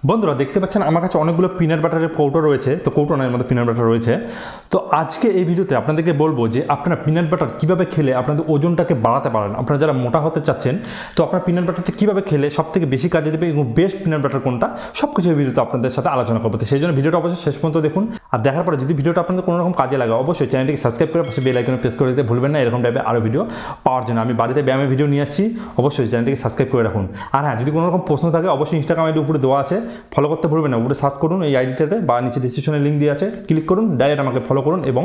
বন্ধুরা দেখতে পাচ্ছেন আমার কাছে অনেকগুলো পিনাট বাটারের কৌটো রয়েছে, তো কৌটো নয়, আমাদের পিনাট বাটার রয়েছে। তো আজকে এই ভিডিওতে আপনাদেরকে বলবো যে আপনারা পিনাট বাটার কীভাবে খেলে আপনাদের ওজনটাকে বাড়াতে পারেন। আপনারা যারা মোটা হতে চাচ্ছেন, তো আপনার পিনাট বাটারটা কীভাবে খেলে সবথেকে বেশি কাজে দেবে এবং বেস্ট পিনাট বাটার কোনটা, সব কিছু এই ভিডিওতে আপনাদের সাথে আলোচনা করবো। তো সেই জন্য ভিডিওটা অবশ্যই শেষ পর্যন্ত দেখুন। আর দেখার পরে যদি ভিডিওটা আপনাদের কোনো রকম কাজে লাগে, অবশ্যই চ্যানেলটিকে সাবস্ক্রাইব করে পাশে বেল আইকনে প্রেস করে দিতে ভুলবেন না, এরকম টাইপের আরও ভিডিও পাওয়ার জন্য। আমি বাড়িতে ব্যায়ামের ভিডিও নিয়ে আসছি, অবশ্যই চ্যানেলটিকে সাবস্ক্রাইব করে রাখুন। আর হ্যাঁ, যদি কোনো রকম প্রশ্ন থাকে অবশ্যই ইনস্টাগ্রাম আইডি উপরে দেওয়া আছে, ফলো করতে ভুলবেন না। উপরে সার্চ করুন এই আইডিটাতে বা নিচে ডিসক্রিপশনে লিঙ্ক দিয়ে আছে, ক্লিক করুন, ডাইরেক্ট আমাকে ফলো করুন এবং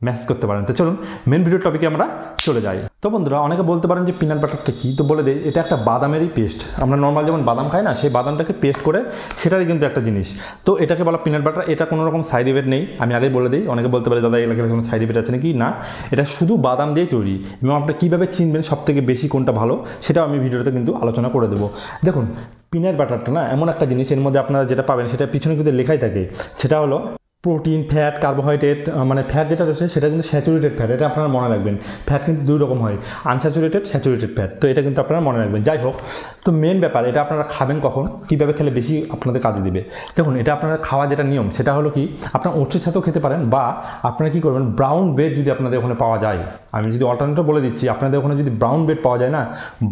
মেসেজ করতে পারেন। তো চলুন মেন ভিডিও টপিকে আমরা চলে যাই। তো বন্ধুরা অনেকে বলতে পারেন যে পিনাট বাটারটা কী, তো বলে দেয় এটা একটা বাদামেরই পেস্ট। আমরা নর্মাল যেমন বাদাম খাই না, সেই বাদামটাকে পেস্ট করে সেটারই কিন্তু একটা জিনিস, তো এটাকে বলা পিনাট বাটার। এটা কোনো রকম সাইড ইফেক্ট নেই, আমি আগেই বলে দিই। অনেকে বলতে পারে দাদা এলাকায় কোনো সাইড ইফেক্ট আছে নাকি, না, এটা শুধু বাদাম দিয়েই তৈরি। এবং আপনি কীভাবে চিনবেন সব থেকে বেশি কোনটা ভালো, সেটাও আমি ভিডিওতে কিন্তু আলোচনা করে দেবো। দেখুন পিনাট বাটারটা না এমন একটা জিনিস, এর মধ্যে আপনারা যেটা পাবেন সেটা পিছনে কিন্তু লেখাই থাকে, সেটা হলো প্রোটিন, ফ্যাট, কার্বোহাইড্রেট। মানে ফ্যাট যেটা রয়েছে সেটা কিন্তু স্যাচুরেটেড ফ্যাট, এটা আপনারা মনে রাখবেন। ফ্যাট কিন্তু দুই রকম হয়, আনস্যাচুরেটেড, স্যাচুরেটেড ফ্যাট, তো এটা কিন্তু আপনারা মনে রাখবেন। যাই হোক, তো মেন ব্যাপার এটা আপনারা খাবেন কখন, কীভাবে খেলে বেশি আপনাদের কাজে দেবে। দেখুন এটা আপনারা খাওয়া যেটা নিয়ম সেটা হলো কি, আপনার ওটসের সাথেও খেতে পারেন, বা আপনারা কী করবেন, ব্রাউন ব্রেড যদি আপনাদের ওখানে পাওয়া যায়, আমি যদি অল্টারনেটিভ বলে দিচ্ছি, আপনাদের ওখানে যদি ব্রাউন ব্রেড পাওয়া যায় না,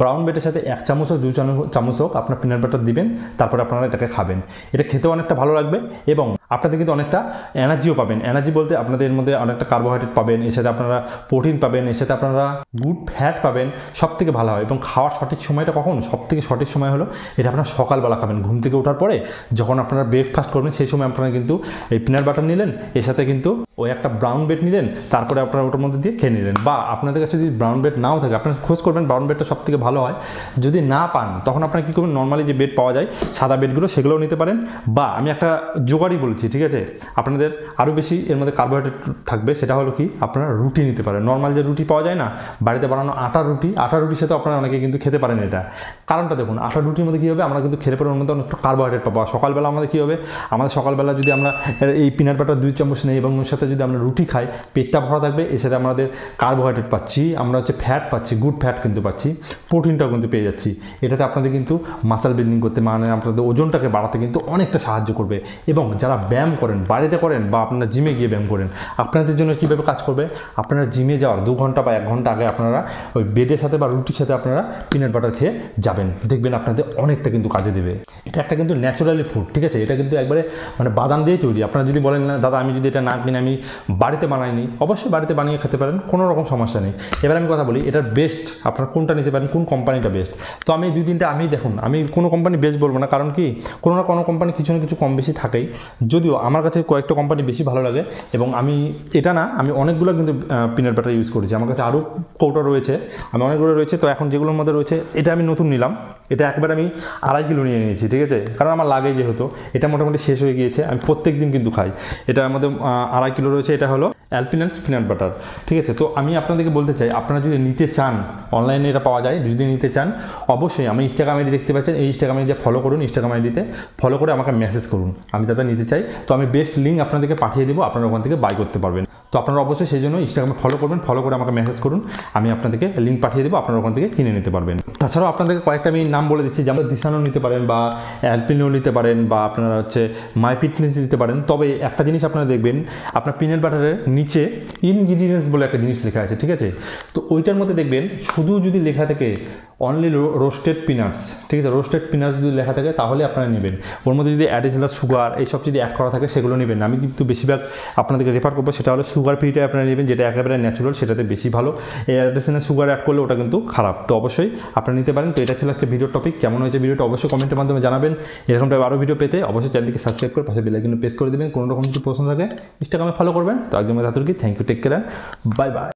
ব্রাউন ব্রেডের সাথে 1 চামচ হোক 2 চামচ হোক আপনার পিনাট বাটার দিবেন, তারপরে আপনারা এটাকে খাবেন। এটা খেতেও অনেকটা ভালো লাগবে এবং আপনাদের কিন্তু অনেকটা এনার্জিও পাবেন। এনার্জি বলতে আপনাদের এর মধ্যে অনেকটা কার্বোহাইড্রেট পাবেন, এর সাথে আপনারা প্রোটিন পাবেন, এর সাথে আপনারা গুড ফ্যাট পাবেন, সব থেকে ভালো হয়। এবং খাওয়ার সঠিক সময়টা কখন, সব থেকে সঠিক সময় হলো এটা আপনারা সকালবেলা খাবেন, ঘুম থেকে ওঠার পরে যখন আপনারা ব্রেকফাস্ট করবেন সেই সময় আপনারা কিন্তু এই পিনাট বাটার নিলেন, এর সাথে কিন্তু ওই একটা ব্রাউন ব্রেড নিলেন, তারপরে আপনারা ওটার মধ্যে দিয়ে খেয়ে নিলেন। বা আপনাদের কাছে যদি ব্রাউন ব্রেড নাও থাকে, আপনারা খোঁজ করবেন ব্রাউন ব্রেডটা সব থেকে ভালো হয়। যদি না পান তখন আপনারা কী করবেন, নর্মালি যে ব্রেড পাওয়া যায় সাদা ব্রেডগুলো, সেগুলোও নিতে পারেন। বা আমি একটা জোগাড়ই বলছি, ঠিক আছে, আপনাদের আরও বেশি এর মধ্যে কার্বোহাইড্রেট থাকবে, সেটা হলো কি, আপনারা রুটি নিতে পারেন। নর্মাল যে রুটি পাওয়া যায় না, বাড়িতে বানানো আটার রুটির সাথে আপনারা অনেকে কিন্তু খেতে পারেন এটা। কারণটা দেখুন, আটার রুটির মধ্যে কী হবে, আমরা কিন্তু খেতে পারি ওর মধ্যে অনেকটা কার্বোহাইড্রেট পাবো। সকালবেলা আমাদের কী হবে, আমাদের সকালবেলা যদি আমরা এই পিনাট বাটার 2 চামচ নেই এবং ওর সাথে যদি আমরা রুটি খাই, পেটটা ভরা থাকবে, এর সাথে আমাদের কার্বোহাইড্রেট পাচ্ছি, আমরা হচ্ছে ফ্যাট পাচ্ছি, গুড ফ্যাট কিন্তু পাচ্ছি, প্রোটিনটাও কিন্তু পেয়ে যাচ্ছি। এটাতে আপনাদের কিন্তু মাসল বিল্ডিং করতে, মানে আপনাদের ওজনটাকে বাড়াতে কিন্তু অনেকটা সাহায্য করবে। এবং যারা ব্যায়াম করেন, বাড়িতে করেন বা আপনারা জিমে গিয়ে ব্যায়াম করেন, আপনাদের জন্য কীভাবে কাজ করবে, আপনারা জিমে যাওয়ার 2 ঘন্টা বা 1 ঘন্টা আগে আপনারা ওই বেডের সাথে বা রুটির সাথে আপনারা পিনাট বাটার খেয়ে যাবেন, দেখবেন আপনাদের অনেকটা কিন্তু কাজে দেবে। এটা একটা কিন্তু ন্যাচারালি ফুড, ঠিক আছে, এটা কিন্তু একবারে মানে বাদাম দিয়ে তৈরি। আপনারা যদি বলেন না দাদা আমি যদি এটা না কিনে আমি বাড়িতে বানাইনি, অবশ্যই বাড়িতে বানিয়ে খেতে পারেন, কোনো রকম সমস্যা নেই। এবার আমি কথা বলি এটার বেস্ট আপনারা কোনটা নিতে পারেন, কোন কোম্পানিটা বেস্ট। তো আমি 2-3টা আমি দেখুন, আমি কোনো কোম্পানি বেস্ট বলবো না, কারণ কি, কোনো না কোনো কোম্পানি কিছু না কিছু কম বেশি থাকেই। যদিও আমার কাছে কয়েকটা কোম্পানি বেশি ভালো লাগে এবং আমি এটা না, আমি অনেকগুলো কিন্তু পিনাট বাটার ইউজ করেছি। আমার কাছে আরও কৌটা রয়েছে, আমি অনেকগুলো রয়েছে। তো এখন যেগুলোর মধ্যে রয়েছে, এটা আমি নতুন নিলাম, এটা একবার আমি 2.5 কিলো নিয়ে নিয়েছি, ঠিক আছে, কারণ আমার লাগে যেহেতু এটা মোটামুটি শেষ হয়ে গিয়েছে, আমি প্রত্যেক দিন কিন্তু খাই। এটা আমাদের 2.5 কিলো রয়েছে, এটা হলো অ্যালপিনো পিনাট বাটার, ঠিক আছে। তো আমি আপনাদেরকে বলতে চাই, আপনারা যদি নিতে চান, অনলাইনে এটা পাওয়া যায়, যদি নিতে চান অবশ্যই আমি ইনস্টাগ্রাম আইডি দেখতে পাচ্ছেন, এই ইনস্টাগ্রাম আইডি ফলো করুন, ইনস্টাগ্রাম আইডিতে ফলো করে আমাকে মেসেজ করুন, আমি দাদা নিতে চাই, তো আমি বেস্ট লিঙ্ক আপনাদেরকে পাঠিয়ে দেবো, আপনারা ওখান থেকে বাই করতে পারবেন। তো আপনারা অবশ্যই সেই জন্য ইনস্টাগ্রামে ফলো করবেন, ফলো করে আমাকে মেসেজ করুন, আমি আপনাদেরকে লিঙ্ক পাঠিয়ে দেবো, আপনারা ওখান থেকে কিনে নিতে পারবেন। তাছাড়াও আপনাদেরকে কয়েকটা আমি নাম বলে দিচ্ছি, যেমন দিশানো নিতে পারেন, বা অ্যালপিনো নিতে পারেন, বা আপনারা হচ্ছে মাই ফিটনেস নিতে পারেন। তবে একটা জিনিস আপনারা দেখবেন, আপনার পিনাট বাটারের নিচে ইনগ্রিডিয়েন্টস বলে একটা জিনিস লেখা আছে, ঠিক আছে, তো ওইটার মধ্যে দেখবেন শুধু যদি লেখা থাকে অনলি রোস্টেড পিনাটস, ঠিক আছে, রোস্টেড পিনাটস যদি লেখা থাকে তাহলে আপনারা নেবেন। ওর মধ্যে যদি অ্যাডিশনাল সুগার এইসব যদি অ্যাড করা থাকে সেগুলো নেবেন। আমি কিন্তু বেশিরভাগ আপনাদেরকে রেফার করবো সেটা হলো সুগার ফ্রিটাই আপনারা নেবেন, যেটা একেবারে ন্যাচুরাল, সেটাতে বেশি ভালো। এই অ্যাডিশনাল সুগার অ্যাড করলে ওটা কিন্তু খারাপ, তো অবশ্যই আপনারা নিতে পারেন। তো এটা ছিল আজকে ভিডিও টপিক। কেমন হয়েছে ভিডিওটা অবশ্যই কমেন্টের মাধ্যমে জানাবেন। এরকম টাইপ আরও ভিডিও পেতে অবশ্যই চ্যানেলটিকে সাবস্ক্রাইব করে পাশে বেল আইকনে প্রেস করে দেবেন। কোনো রকম কিছু প্রশ্ন থাকে ইনস্টাগ্রামে ফলো করবেন। তো একদম তাদেরকে thank you, take care, bye by.